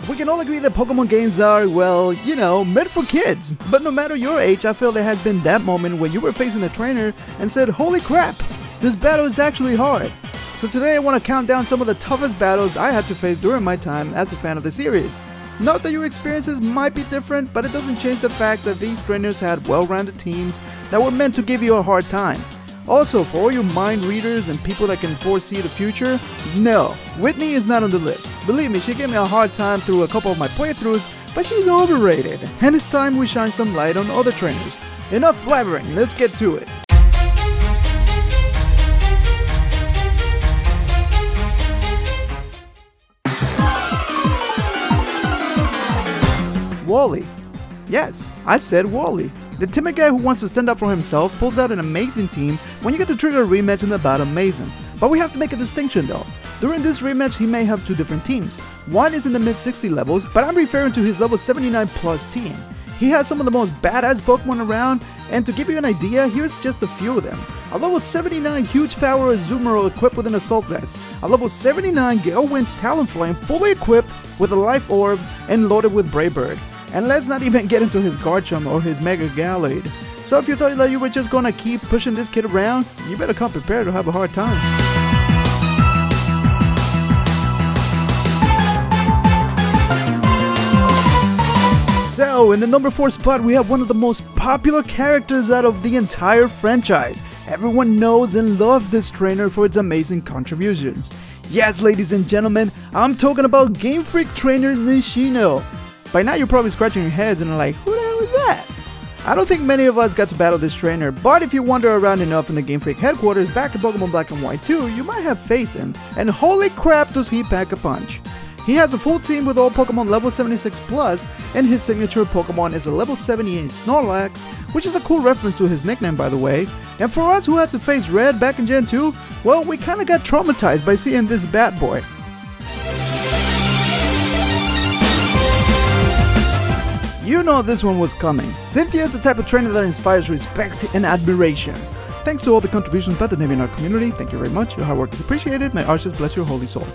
We can all agree that Pokemon games are, well, you know, meant for kids. But no matter your age, I feel there has been that moment when you were facing a trainer and said, holy crap, this battle is actually hard. So today I want to count down some of the toughest battles I had to face during my time as a fan of the series. Note that your experiences might be different, but it doesn't change the fact that these trainers had well-rounded teams that were meant to give you a hard time. Also, for all you mind readers and people that can foresee the future, no, Whitney is not on the list. Believe me, she gave me a hard time through a couple of my playthroughs, but she's overrated, and it's time we shine some light on other trainers. Enough blabbering, let's get to it. Wally. Yes, I said Wally. The timid guy who wants to stand up for himself pulls out an amazing team when you get to trigger a rematch in the battle amazing. But we have to make a distinction though. During this rematch he may have two different teams. One is in the mid 60 levels, but I'm referring to his level 79 plus team. He has some of the most badass Pokemon around, and to give you an idea, here's just a few of them. A level 79 huge power Azumarill equipped with an Assault Vest. A level 79 Gale Wind's Talonflame fully equipped with a Life Orb and loaded with Brave Bird. And let's not even get into his Garchomp or his Mega Gallade. So if you thought that you were just gonna keep pushing this kid around, you better come prepared to have a hard time. So in the number 4 spot we have one of the most popular characters out of the entire franchise. Everyone knows and loves this trainer for its amazing contributions. Yes, ladies and gentlemen, I'm talking about Game Freak trainer Nishino. By now you're probably scratching your heads and are like, who the hell is that? I don't think many of us got to battle this trainer, but if you wander around enough in the Game Freak headquarters back in Pokemon Black and White 2, you might have faced him, and holy crap does he pack a punch. He has a full team with all Pokemon level 76 plus, and his signature Pokemon is a level 78 Snorlax, which is a cool reference to his nickname by the way. And for us who had to face Red back in Gen 2, well, we kinda got traumatized by seeing this bad boy. You know this one was coming. Cynthia is the type of trainer that inspires respect and admiration. Thanks to all the contributions by the name in our community, thank you very much, your hard work is appreciated, may arches bless your holy soul.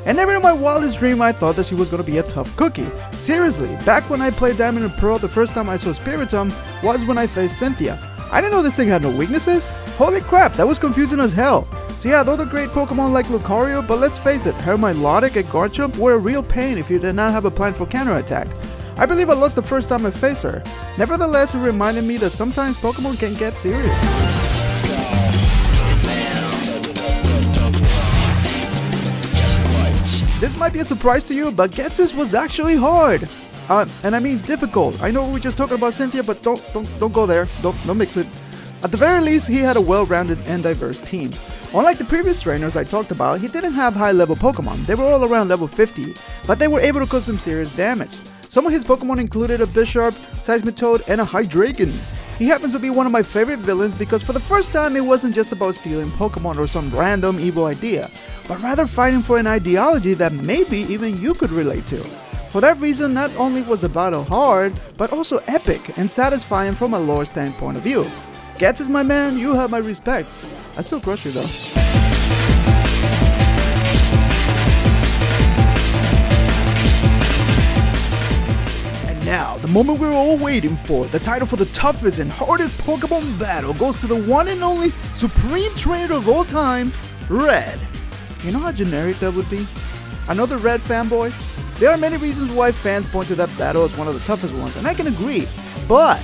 And never in my wildest dream I thought that she was gonna be a tough cookie. Seriously, back when I played Diamond and Pearl, the first time I saw Spiritomb was when I faced Cynthia. I didn't know this thing had no weaknesses. Holy crap, that was confusing as hell. So yeah, those are great Pokemon like Lucario, but let's face it, her Milotic and Garchomp were a real pain if you did not have a plan for counterattack. I believe I lost the first time I faced her. Nevertheless, it reminded me that sometimes Pokemon can get serious. This might be a surprise to you, but Ghetsis was actually hard. And I mean difficult. I know we're just talking about Cynthia, but don't go there. Don't mix it. At the very least, he had a well-rounded and diverse team. Unlike the previous trainers I talked about, he didn't have high-level Pokemon. They were all around level 50, but they were able to cause some serious damage. Some of his Pokemon included a Bisharp, Seismitoad, and a Hydreigon. He happens to be one of my favorite villains because for the first time it wasn't just about stealing Pokemon or some random evil idea, but rather fighting for an ideology that maybe even you could relate to. For that reason, not only was the battle hard, but also epic and satisfying from a lore standpoint of view. Ghetsis, my man, you have my respects. I still crush you though. Now, the moment we were all waiting for, the title for the toughest and hardest Pokemon battle goes to the one and only supreme trainer of all time, Red. You know how generic that would be? Another Red fanboy? There are many reasons why fans point to that battle as one of the toughest ones, and I can agree, but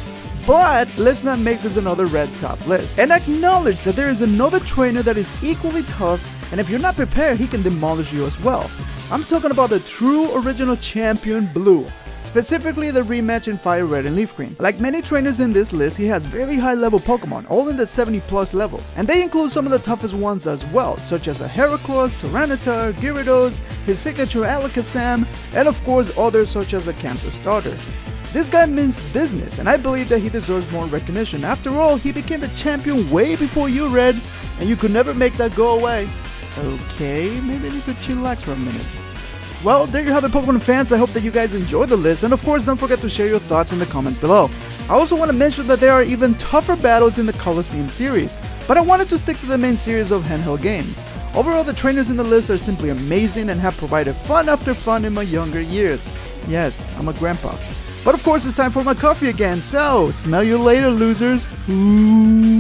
let's not make this another Red top list. And acknowledge that there is another trainer that is equally tough, and if you're not prepared, he can demolish you as well. I'm talking about the true original champion, Blue. Specifically the rematch in Fire Red and Leaf Green. Like many trainers in this list, he has very high level Pokemon, all in the 70 plus levels. And they include some of the toughest ones as well, such as a Heracross, Tyranitar, Gyarados, his signature Alakazam, and of course others such as a Kanto starter. This guy means business, and I believe that he deserves more recognition. After all, he became the champion way before you, Red, and you could never make that go away. Okay, maybe we could chillax for a minute. Well, there you have it, Pokemon fans. I hope that you guys enjoyed the list, and of course don't forget to share your thoughts in the comments below. I also want to mention that there are even tougher battles in the Colosseum series, but I wanted to stick to the main series of handheld games. Overall, the trainers in the list are simply amazing and have provided fun after fun in my younger years. Yes, I'm a grandpa. But of course, it's time for my coffee again. So, smell you later, losers. Ooh.